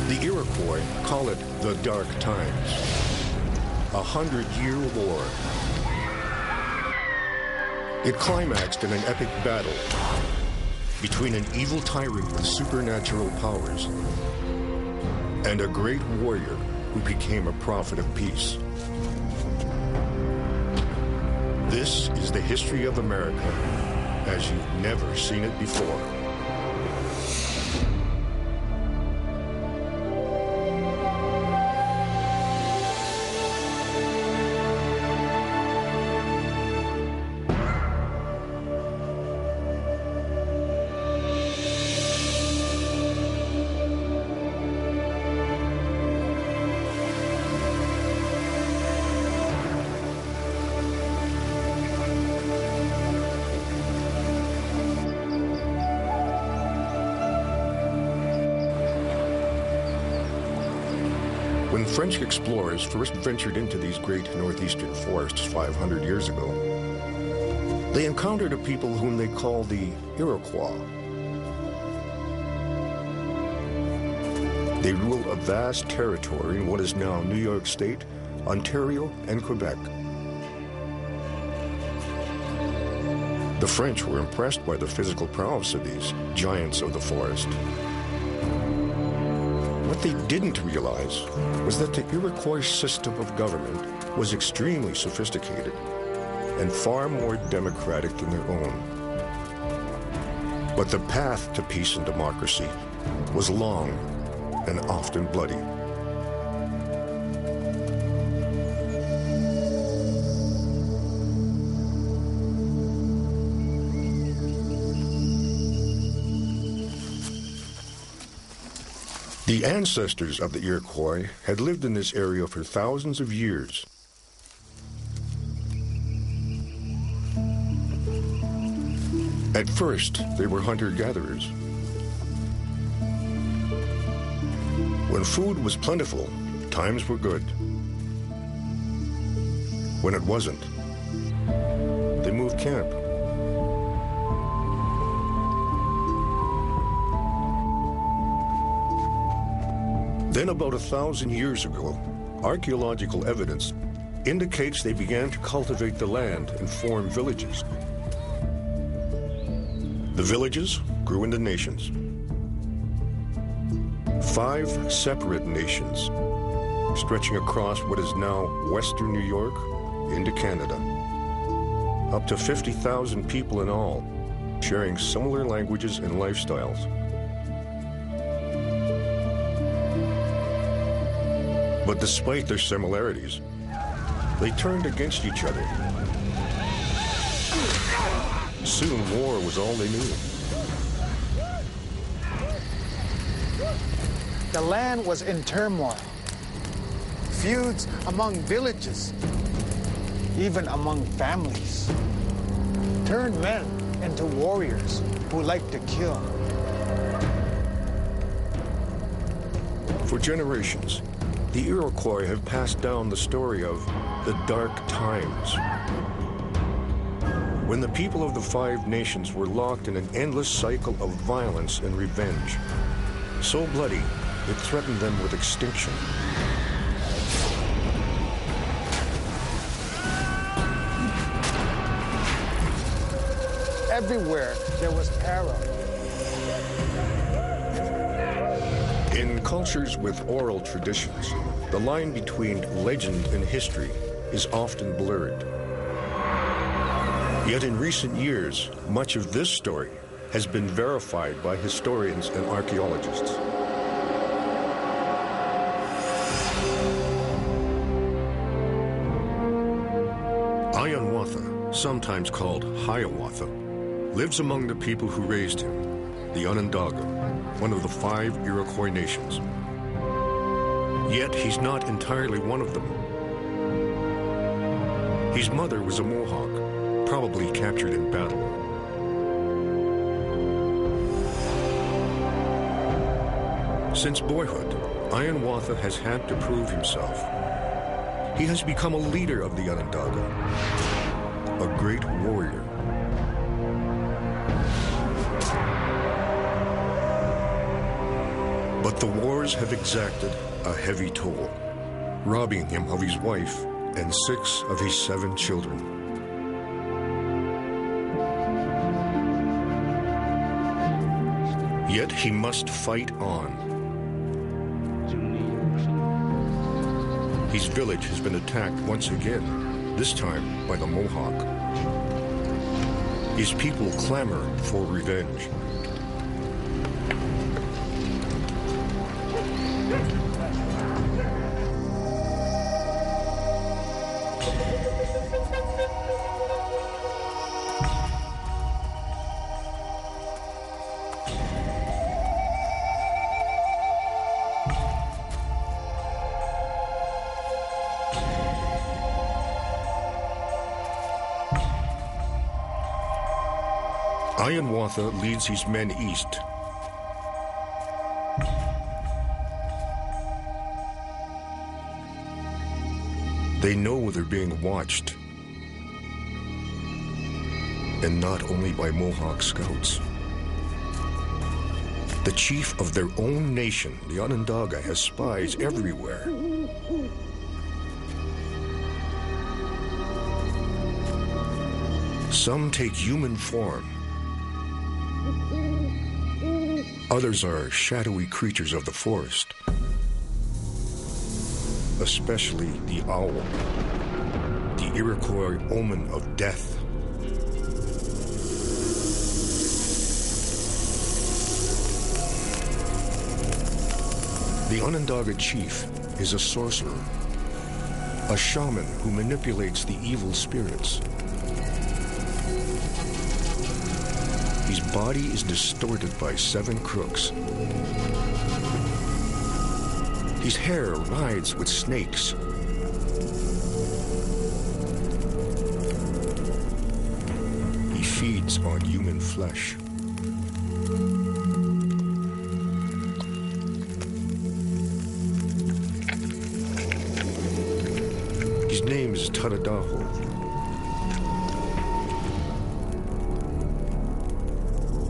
The Iroquois call it the Dark Times, a 100-year war. It climaxed in an epic battle between an evil tyrant with supernatural powers and a great warrior who became a prophet of peace. This is the history of America as you've never seen it before. When French explorers first ventured into these great northeastern forests 500 years ago, they encountered a people whom they called the Iroquois. They rule a vast territory in what is now New York State, Ontario, and Quebec. The French were impressed by the physical prowess of these giants of the forest. What they didn't realize was that the Iroquois system of government was extremely sophisticated and far more democratic than their own. But the path to peace and democracy was long and often bloody. The ancestors of the Iroquois had lived in this area for thousands of years. At first, they were hunter-gatherers. When food was plentiful, times were good. When it wasn't, they moved camp. Then about 1,000 years ago, archaeological evidence indicates they began to cultivate the land and form villages. The villages grew into nations. 5 separate nations, stretching across what is now western New York into Canada. Up to 50,000 people in all, sharing similar languages and lifestyles. But despite their similarities, they turned against each other. Soon war was all they knew. The land was in turmoil. Feuds among villages, even among families, turned men into warriors who liked to kill. For generations, the Iroquois have passed down the story of the Dark Times, when the people of the 5 nations were locked in an endless cycle of violence and revenge, so bloody it threatened them with extinction. Everywhere there was peril. In cultures with oral traditions, the line between legend and history is often blurred. Yet in recent years, much of this story has been verified by historians and archaeologists. Hiawatha, sometimes called Hiawatha, lives among the people who raised him, the Onondaga, one of the 5 Iroquois nations. Yet he's not entirely one of them. His mother was a Mohawk, probably captured in battle. Since boyhood, Hiawatha has had to prove himself. He has become a leader of the Onondaga, a great warrior. But the wars have exacted a heavy toll, robbing him of his wife and 6 of his 7 children. Yet he must fight on. His village has been attacked once again, this time by the Mohawk. His people clamor for revenge. Hiawatha leads his men east. They know they're being watched, and not only by Mohawk scouts. The chief of their own nation, the Onondaga, has spies everywhere. Some take human form. Others are shadowy creatures of the forest, especially the owl, the Iroquois omen of death. The Onondaga chief is a sorcerer, a shaman who manipulates the evil spirits. His body is distorted by 7 crooks. His hair rides with snakes. He feeds on human flesh. His name is Tadadaho.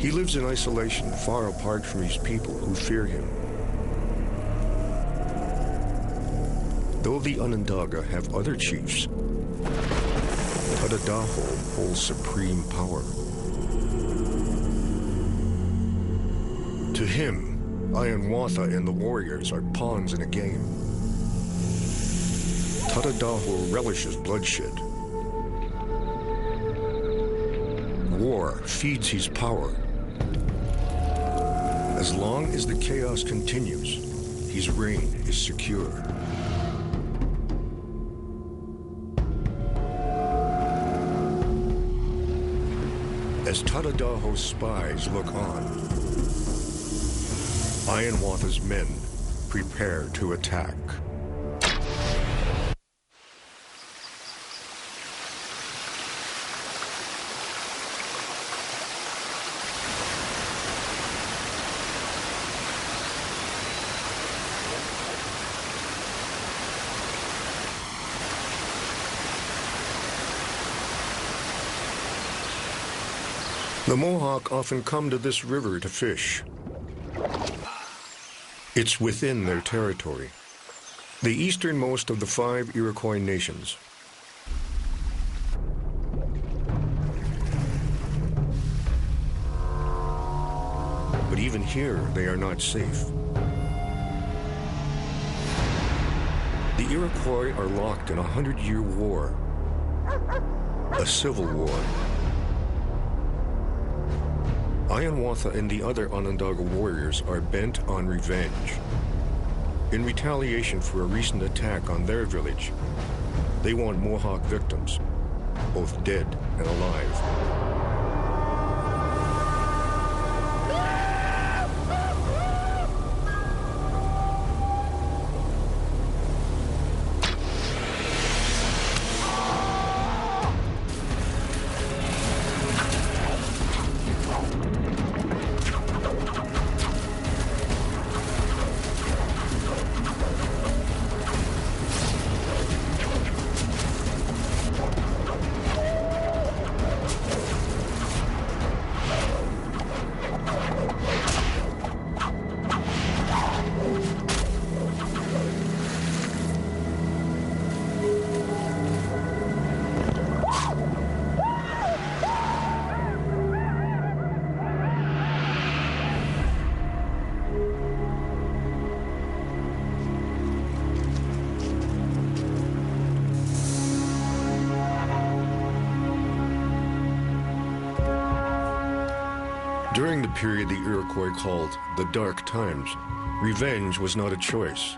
He lives in isolation, far apart from his people who fear him. Though the Onondaga have other chiefs, Tadadaho holds supreme power. To him, Hiawatha and the warriors are pawns in a game. Tadadaho relishes bloodshed. War feeds his power. As long as the chaos continues, his reign is secure. As Tadadaho's spies look on, Hiawatha's men prepare to attack. The Mohawk often come to this river to fish. It's within their territory, the easternmost of the 5 Iroquois nations. But even here, they are not safe. The Iroquois are locked in a 100-year war, a civil war. Hiawatha and the other Onondaga warriors are bent on revenge. In retaliation for a recent attack on their village, they want Mohawk victims, both dead and alive. the period the Iroquois called the Dark Times, revenge was not a choice.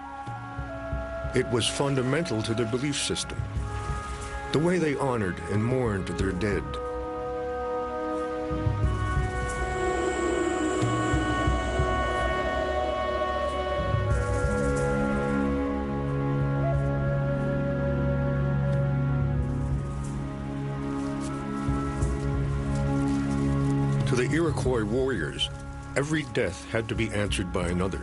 It was fundamental to their belief system, the way they honored and mourned their dead. To the Iroquois warriors, every death had to be answered by another.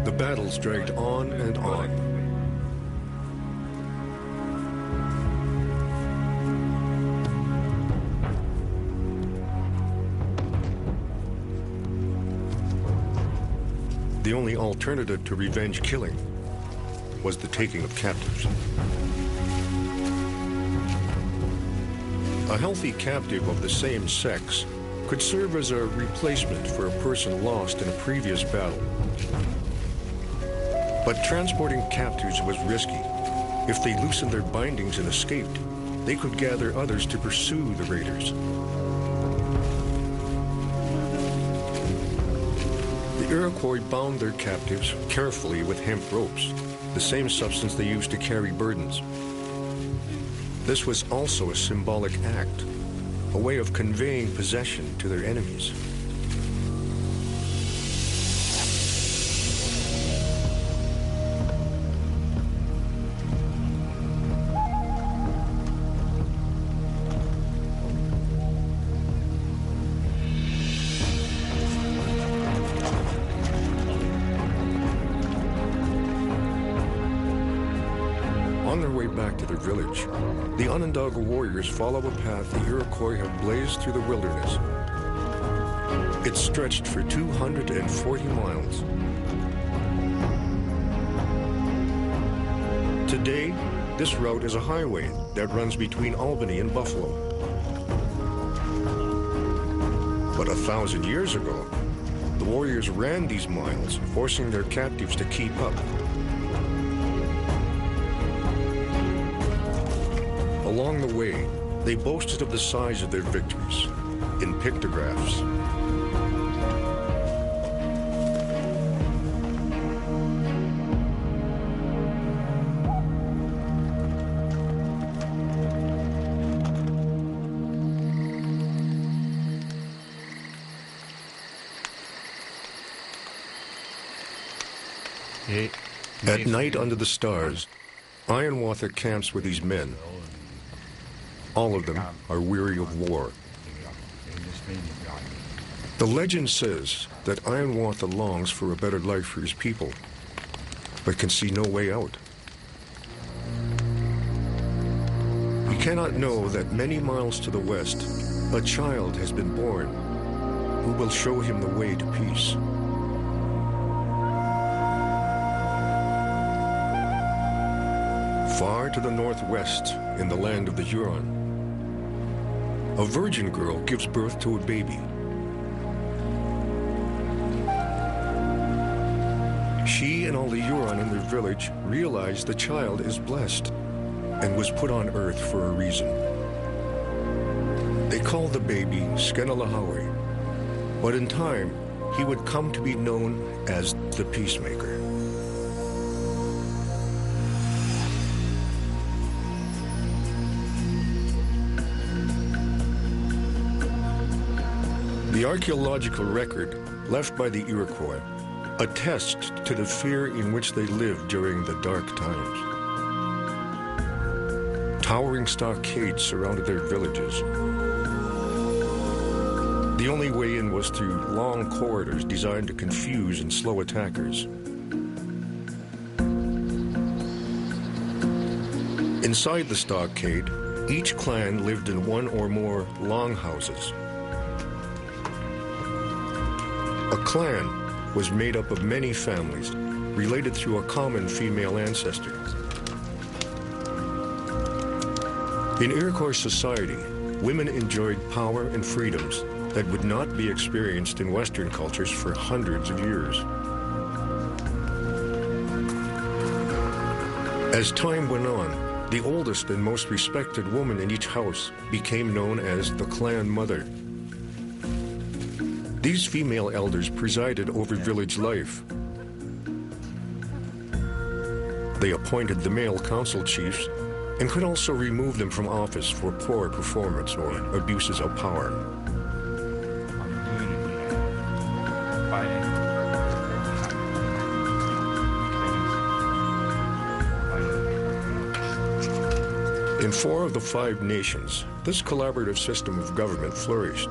The battles dragged on and on. The only alternative to revenge killing was the taking of captives. A healthy captive of the same sex could serve as a replacement for a person lost in a previous battle. But transporting captives was risky. If they loosened their bindings and escaped, they could gather others to pursue the raiders. The Iroquois bound their captives carefully with hemp ropes, the same substance they used to carry burdens. This was also a symbolic act, a way of conveying possession to their enemies. On their way back to their village, the Onondaga warriors follow a path the Iroquois have blazed through the wilderness. It stretched for 240 miles. Today, this route is a highway that runs between Albany and Buffalo. But 1,000 years ago, the warriors ran these miles, forcing their captives to keep up. Along the way, they boasted of the size of their victories in pictographs. At night under the stars, Ironwater camps with these men. All of them are weary of war. The legend says that Ironwater longs for a better life for his people, but can see no way out. He cannot know that many miles to the west, a child has been born who will show him the way to peace. Far to the northwest, in the land of the Huron, a virgin girl gives birth to a baby. She and all the Huron in their village realize the child is blessed and was put on earth for a reason. They call the baby Skenalahawe, but in time, he would come to be known as the Peacemaker. The archaeological record left by the Iroquois attests to the fear in which they lived during the dark times. Towering stockades surrounded their villages. The only way in was through long corridors designed to confuse and slow attackers. Inside the stockade, each clan lived in one or more longhouses. A clan was made up of many families, related through a common female ancestor. In Iroquois society, women enjoyed power and freedoms that would not be experienced in Western cultures for hundreds of years. As time went on, The oldest and most respected woman in each house became known as the clan mother. These female elders presided over village life. They appointed the male council chiefs and could also remove them from office for poor performance or abuses of power. In 4 of the 5 nations, this collaborative system of government flourished.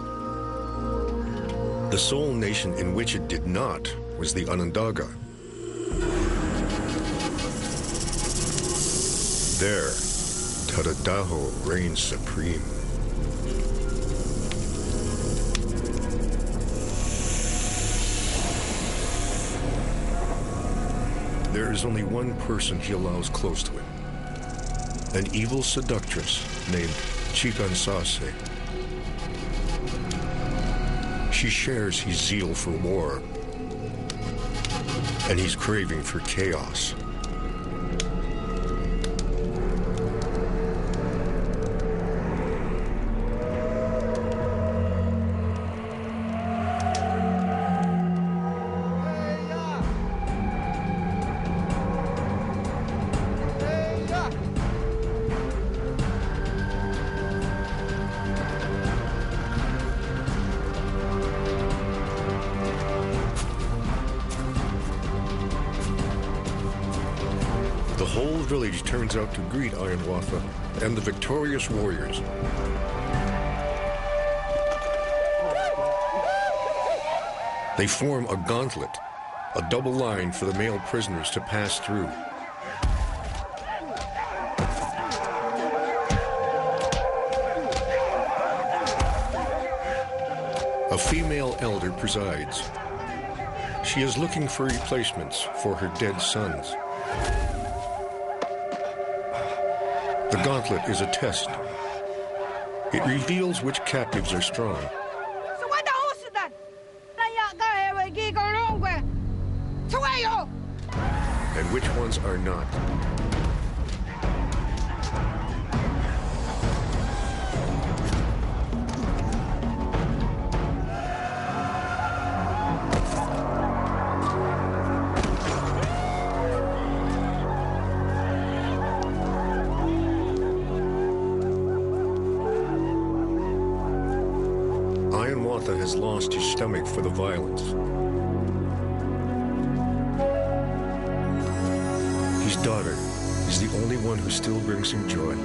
The sole nation in which it did not was the Onondaga. There, Tadadaho reigned supreme. There is only one person he allows close to him, an evil seductress named Chikansase. She shares his zeal for war and his craving for chaos. The whole village turns out to greet Iroquois and the victorious warriors. They form a gauntlet, a double line for the male prisoners to pass through. A female elder presides. She is looking for replacements for her dead sons. The gauntlet is a test. It reveals which captives are strong and which ones are not. Iroquois has lost his stomach for the violence. His daughter is the only one who still brings him joy.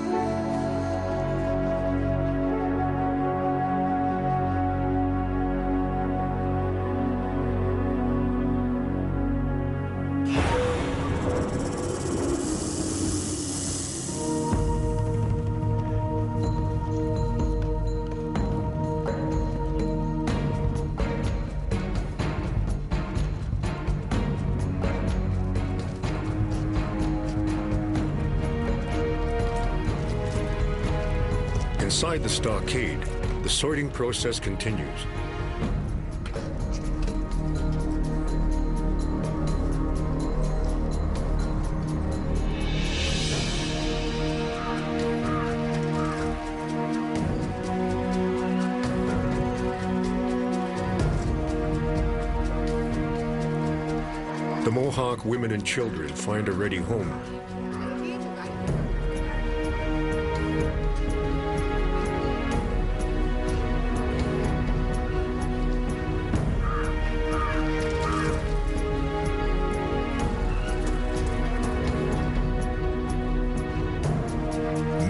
Inside the stockade, the sorting process continues. The Mohawk women and children find a ready home.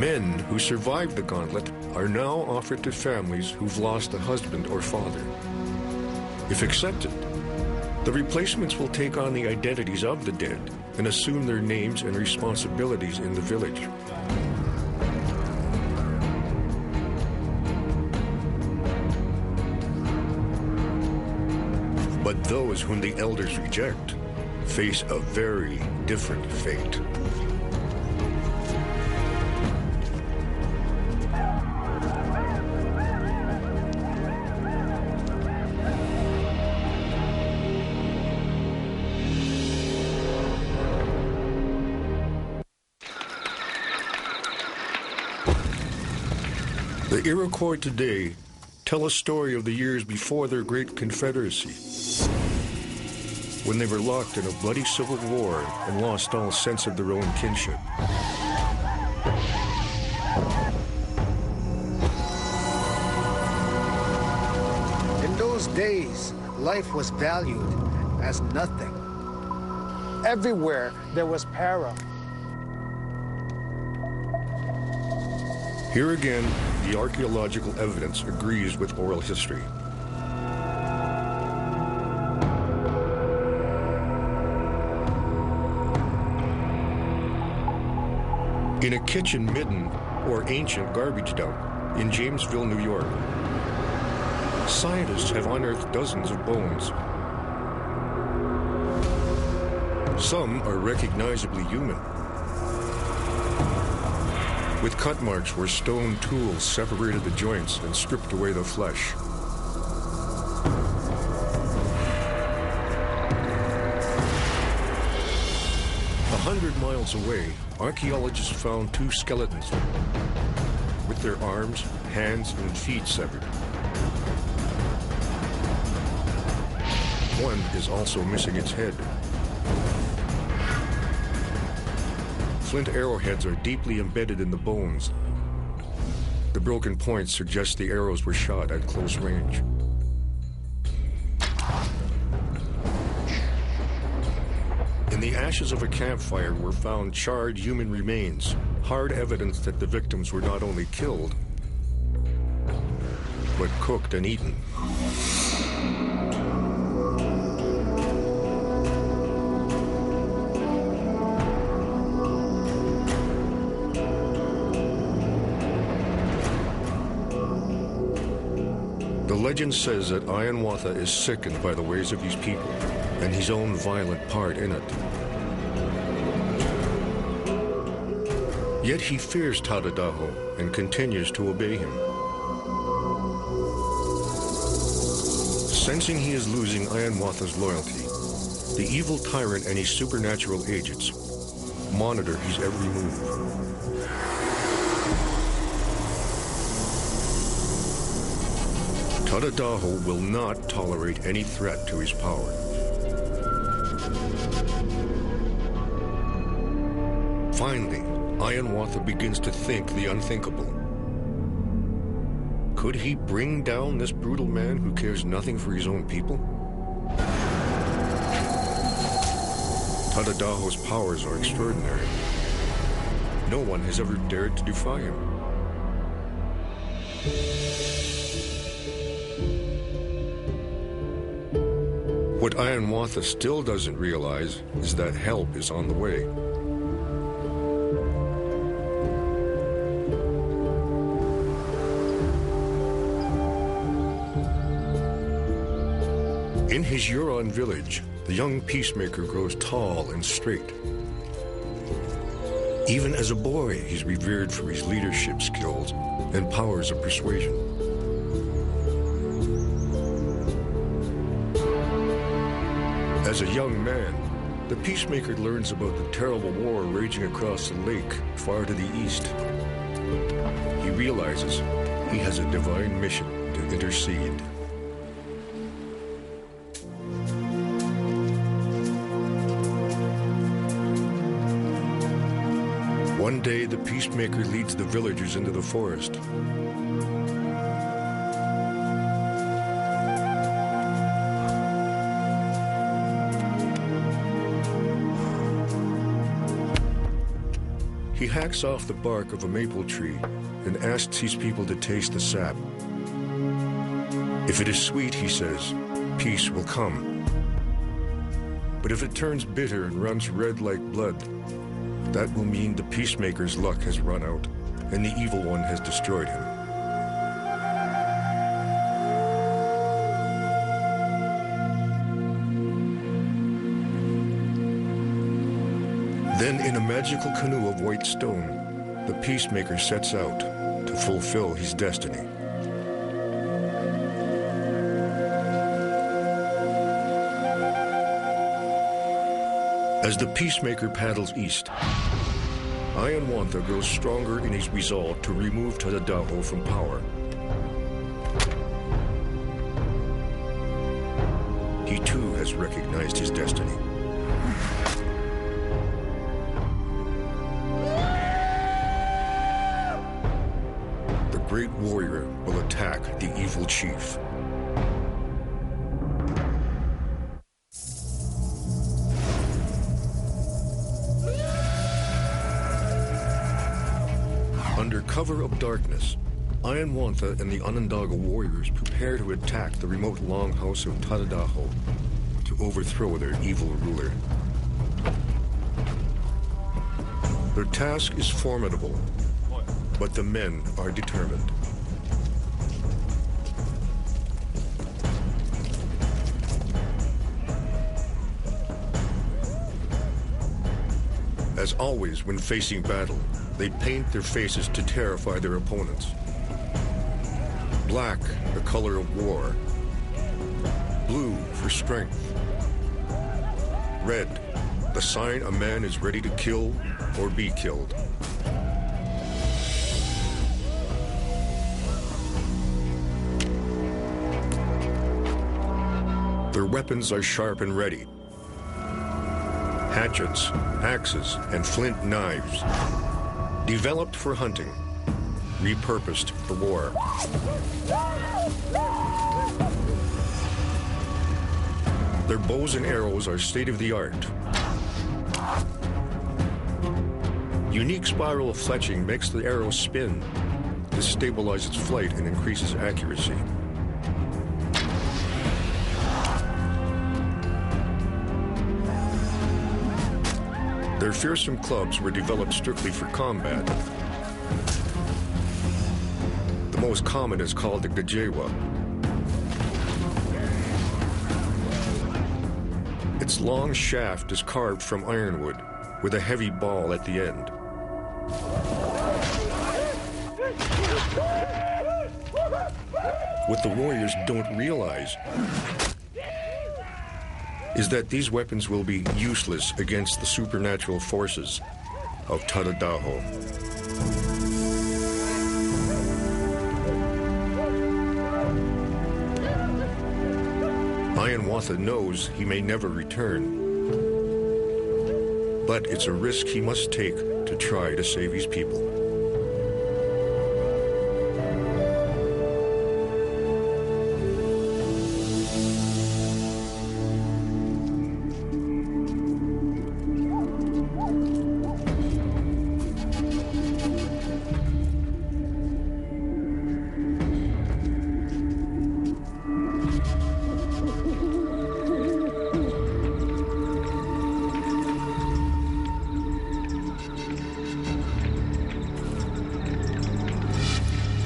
Men who survived the gauntlet are now offered to families who've lost a husband or father. If accepted, the replacements will take on the identities of the dead and assume their names and responsibilities in the village. But those whom the elders reject face a very different fate. The Iroquois today tell a story of the years before their great confederacy, when they were locked in a bloody civil war and lost all sense of their own kinship. In those days, life was valued as nothing. Everywhere there was peril. Here again, the archaeological evidence agrees with oral history. In a kitchen midden, or ancient garbage dump, in Jamesville, New York, scientists have unearthed dozens of bones. Some are recognizably human, with cut marks where stone tools separated the joints and stripped away the flesh. A 100 miles away, archaeologists found two skeletons with their arms, hands, and feet severed. One is also missing its head. Flint arrowheads are deeply embedded in the bones. The broken points suggest the arrows were shot at close range. In the ashes of a campfire were found charred human remains, hard evidence that the victims were not only killed, but cooked and eaten. The legend says that Hiawatha is sickened by the ways of these people and his own violent part in it. Yet he fears Tadadaho and continues to obey him. Sensing he is losing Hiawatha's loyalty, the evil tyrant and his supernatural agents monitor his every move. Tadadaho will not tolerate any threat to his power. Finally, Hiawatha begins to think the unthinkable. Could he bring down this brutal man who cares nothing for his own people? Tadadaho's powers are extraordinary. No one has ever dared to defy him. What Hiawatha still doesn't realize is that help is on the way. In his Huron village, the young peacemaker grows tall and straight. Even as a boy, he's revered for his leadership skills and powers of persuasion. As a young man, the peacemaker learns about the terrible war raging across the lake far to the east. He realizes he has a divine mission to intercede. One day, the peacemaker leads the villagers into the forest. He hacks off the bark of a maple tree and asks his people to taste the sap. If it is sweet, he says, peace will come. But if it turns bitter and runs red like blood, that will mean the peacemaker's luck has run out and the evil one has destroyed him. Then, in a magical canoe of white stone, the peacemaker sets out to fulfill his destiny. As the peacemaker paddles east, Hiawatha grows stronger in his resolve to remove Tadadaho from power he too has recognized his destiny. The great warrior will attack the evil chief. Under cover of darkness, Iroquois and the Onondaga warriors prepare to attack the remote longhouse of Tadadaho to overthrow their evil ruler. Their task is formidable, but the men are determined. As always when facing battle, they paint their faces to terrify their opponents. Black, the color of war. Blue for strength. Red, the sign a man is ready to kill or be killed. Their weapons are sharp and ready. Hatchets, axes, and flint knives. Developed for hunting, repurposed for war. Their bows and arrows are state-of-the-art. Unique spiral fletching makes the arrow spin. This stabilizes flight and increases accuracy. Their fearsome clubs were developed strictly for combat. The most common is called the gajewa. Its long shaft is carved from ironwood with a heavy ball at the end. What the warriors don't realize is that these weapons will be useless against the supernatural forces of Tadadaho. Iroquois knows he may never return, but it's a risk he must take to try to save his people.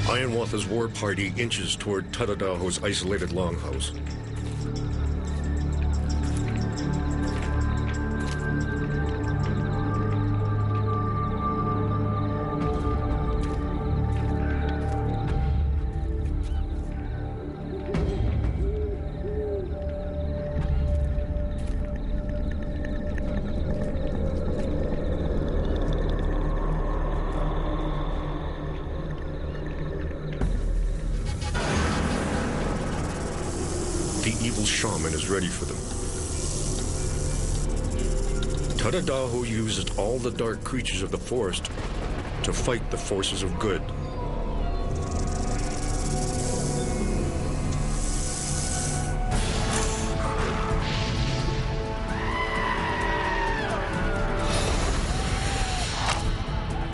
Iroquois' war party inches toward Tadadaho's isolated longhouse. The evil shaman is ready for them. Tadadaho uses all the dark creatures of the forest to fight the forces of good.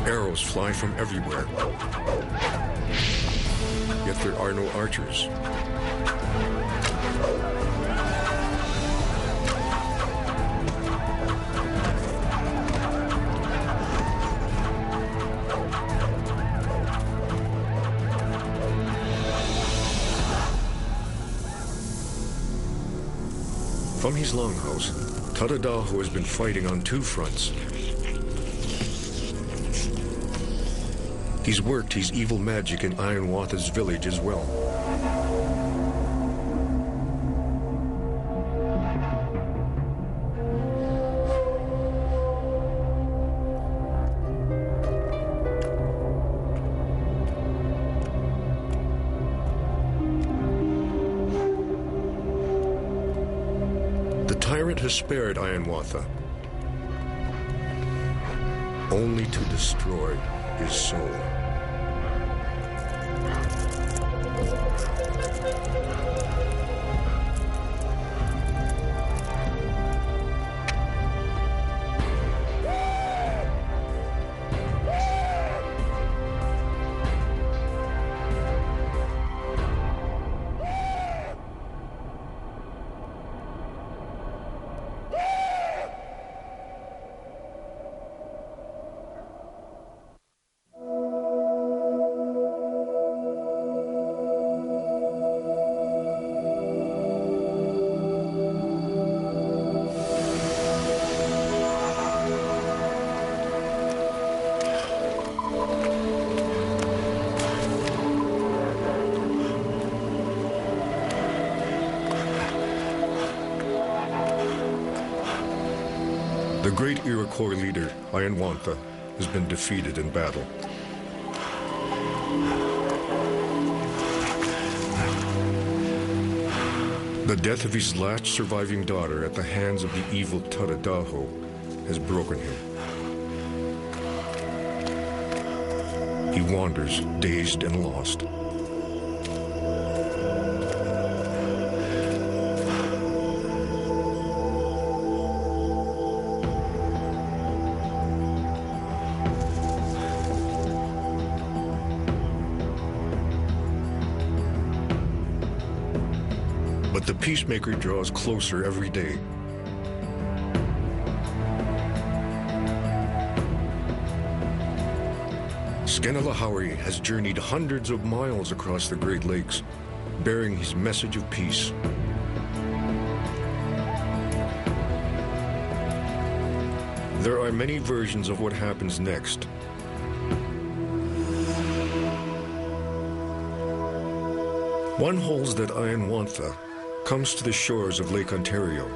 Arrows fly from everywhere, yet there are no archers. From his longhouse, Tadadaho has been fighting on two fronts. He's worked his evil magic in Iroquois' village as well. tyrant has spared Hiawatha, only to destroy his soul. The great Iroquois leader, Hiawatha, has been defeated in battle. The death of his last surviving daughter at the hands of the evil Tadadaho has broken him. He wanders, dazed and lost. But the peacemaker draws closer every day. Skenalahawi has journeyed hundreds of miles across the Great Lakes, bearing his message of peace. There are many versions of what happens next. One holds that Hiawatha comes to the shores of Lake Ontario.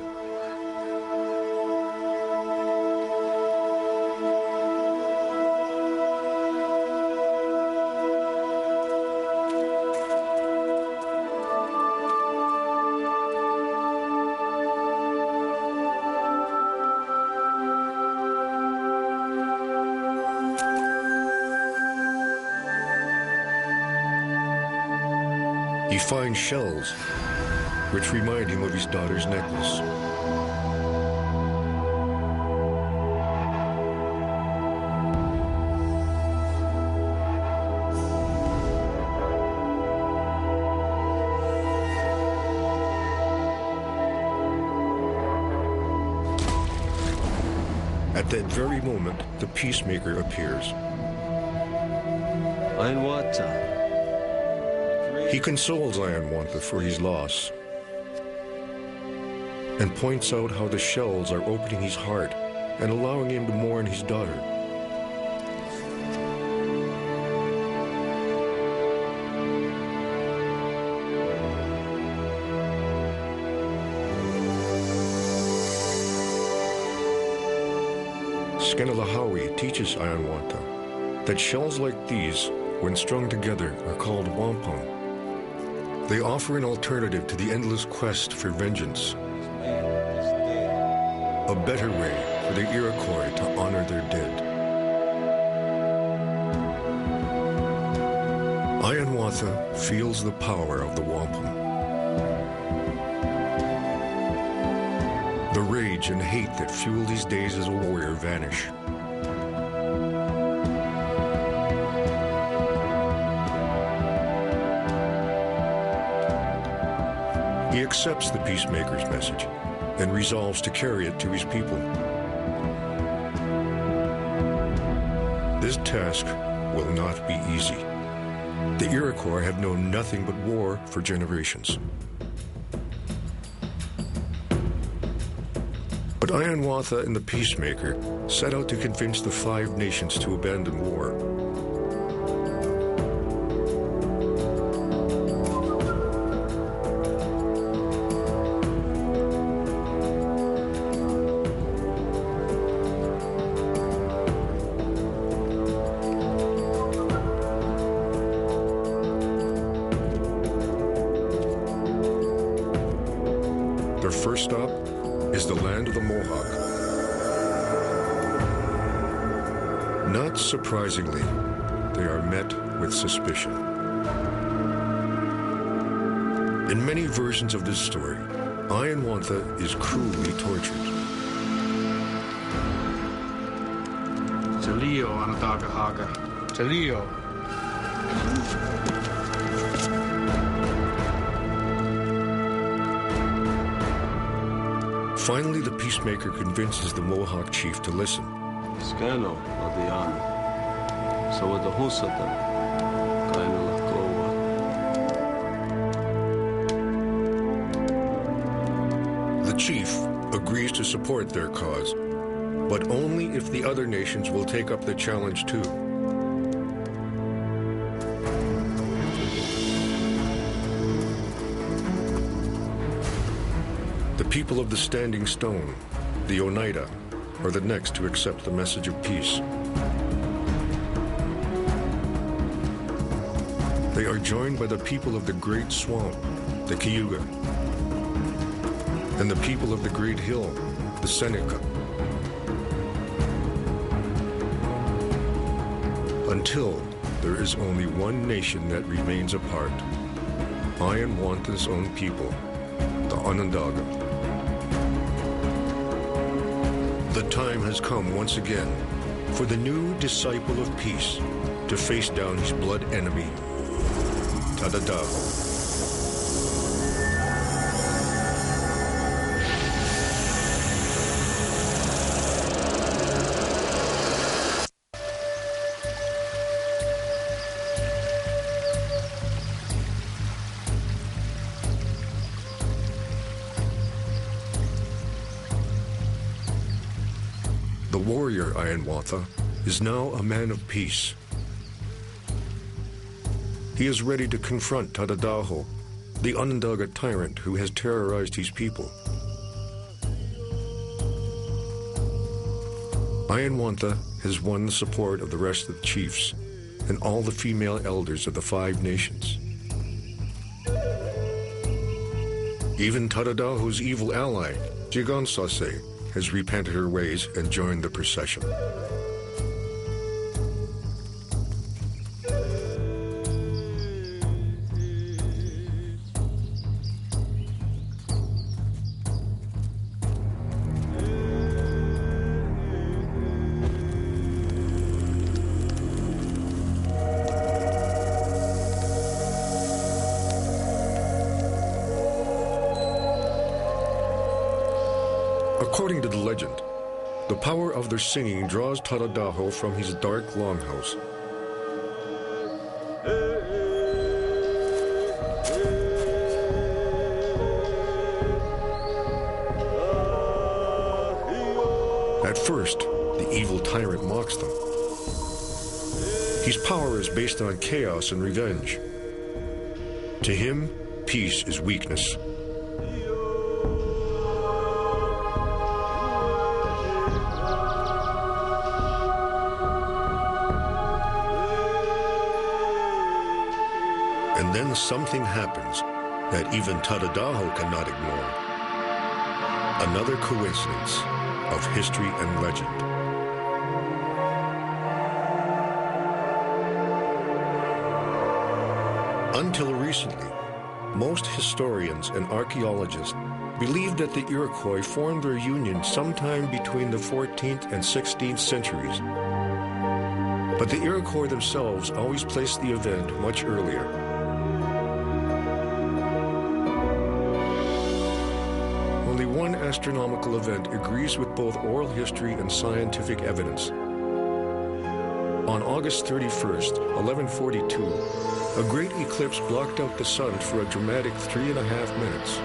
He finds shells, which remind him of his daughter's necklace. At that very moment, the peacemaker appears. Hiawatha. He consoles Hiawatha for his loss and points out how the shells are opening his heart and allowing him to mourn his daughter. Skenalahawi teaches Hiawatha that shells like these, when strung together, are called wampum. They offer an alternative to the endless quest for vengeance, a better way for the Iroquois to honor their dead. Hiawatha feels the power of the wampum. The rage and hate that fueled his days as a warrior vanish. He accepts the peacemaker's message and resolves to carry it to his people. This task will not be easy. The Iroquois have known nothing but war for generations. But Hiawatha and the peacemaker set out to convince the Five Nations to abandon war. Their first stop, is the land of the Mohawk. Not surprisingly, they are met with suspicion. In many versions of this story, Iroquois is cruelly tortured. Jaleo Anatagahaga. Jaleo. Finally, the peacemaker convinces the Mohawk chief to listen. Scano Adian. So with the Husata, Kaino The chief agrees to support their cause, but only if the other nations will take up the challenge too. The people of the Standing Stone, the Oneida, are the next to accept the message of peace. They are joined by the people of the Great Swamp, the Cayuga, and the people of the Great Hill, the Seneca. Until there is only one nation that remains apart, Iroquois' own people, the Onondaga. The time has come once again for the new disciple of peace to face down his blood enemy, Tadadaho. The warrior Iroquois is now a man of peace. He is ready to confront Tadadaho, the Onondaga tyrant who has terrorized his people. Iroquois has won the support of the rest of the chiefs and all the female elders of the 5 nations. Even Tadadaho's evil ally, Jigansase, has repented her ways and joined the procession. According to the legend, the power of their singing draws Tadadaho from his dark longhouse. At first, the evil tyrant mocks them. His power is based on chaos and revenge. To him, peace is weakness. And then something happens that even Tadadaho cannot ignore. Another coincidence of history and legend. Until recently, most historians and archaeologists believed that the Iroquois formed their union sometime between the 14th and 16th centuries. But the Iroquois themselves always placed the event much earlier. Only one astronomical event agrees with both oral history and scientific evidence. On August 31st, 1142, a great eclipse blocked out the sun for a dramatic 3.5 minutes.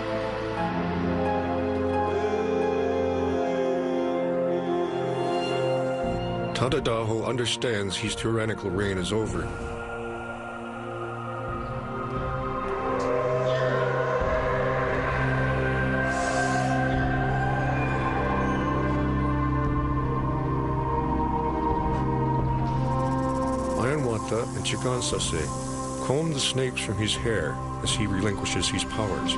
Tadadaho understands his tyrannical reign is over. Iroquois and Chigansase comb the snakes from his hair as he relinquishes his powers.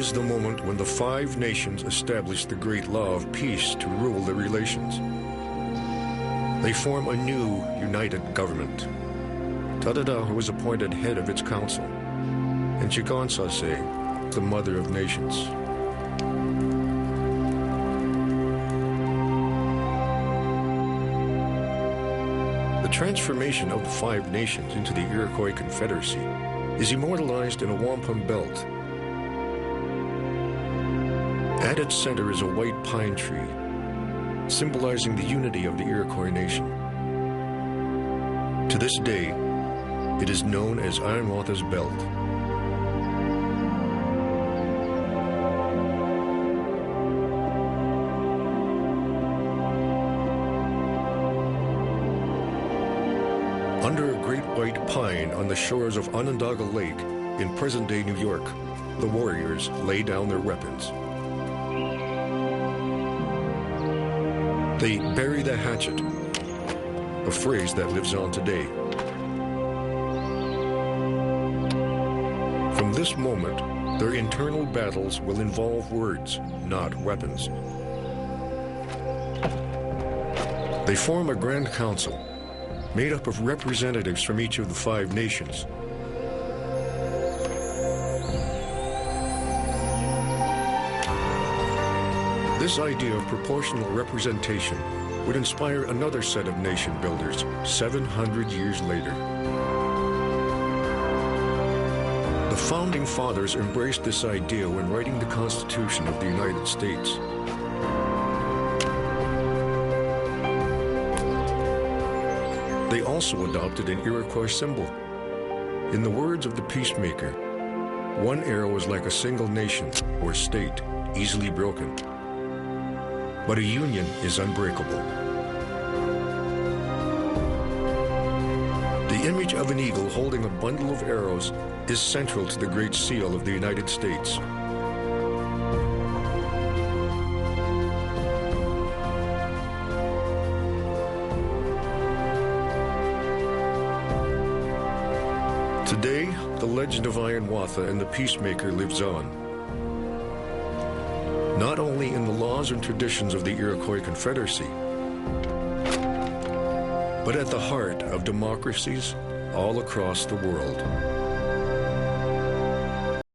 is the moment when the five nations establish the great law of peace to rule their relations. They form a new, united government. Tadada was appointed head of its council, and Chigansase, the mother of nations. The transformation of the five nations into the Iroquois Confederacy is immortalized in a wampum belt. At its center is a white pine tree, symbolizing the unity of the Iroquois nation. To this day, it is known as Iroquois' Belt. Under a great white pine on the shores of Onondaga Lake in present-day New York, the warriors lay down their weapons. They bury the hatchet, a phrase that lives on today. From this moment, their internal battles will involve words, not weapons. They form a grand council, made up of representatives from each of the five nations. This idea of proportional representation would inspire another set of nation builders 700 years later. The Founding Fathers embraced this idea when writing the Constitution of the United States. They also adopted an Iroquois symbol. In the words of the peacemaker, one arrow is like a single nation or state, easily broken. But a union is unbreakable. The image of an eagle holding a bundle of arrows is central to the Great Seal of the United States. Today, the legend of Iroquois and the peacemaker lives on. Not only in the laws and traditions of the Iroquois Confederacy, but at the heart of democracies all across the world.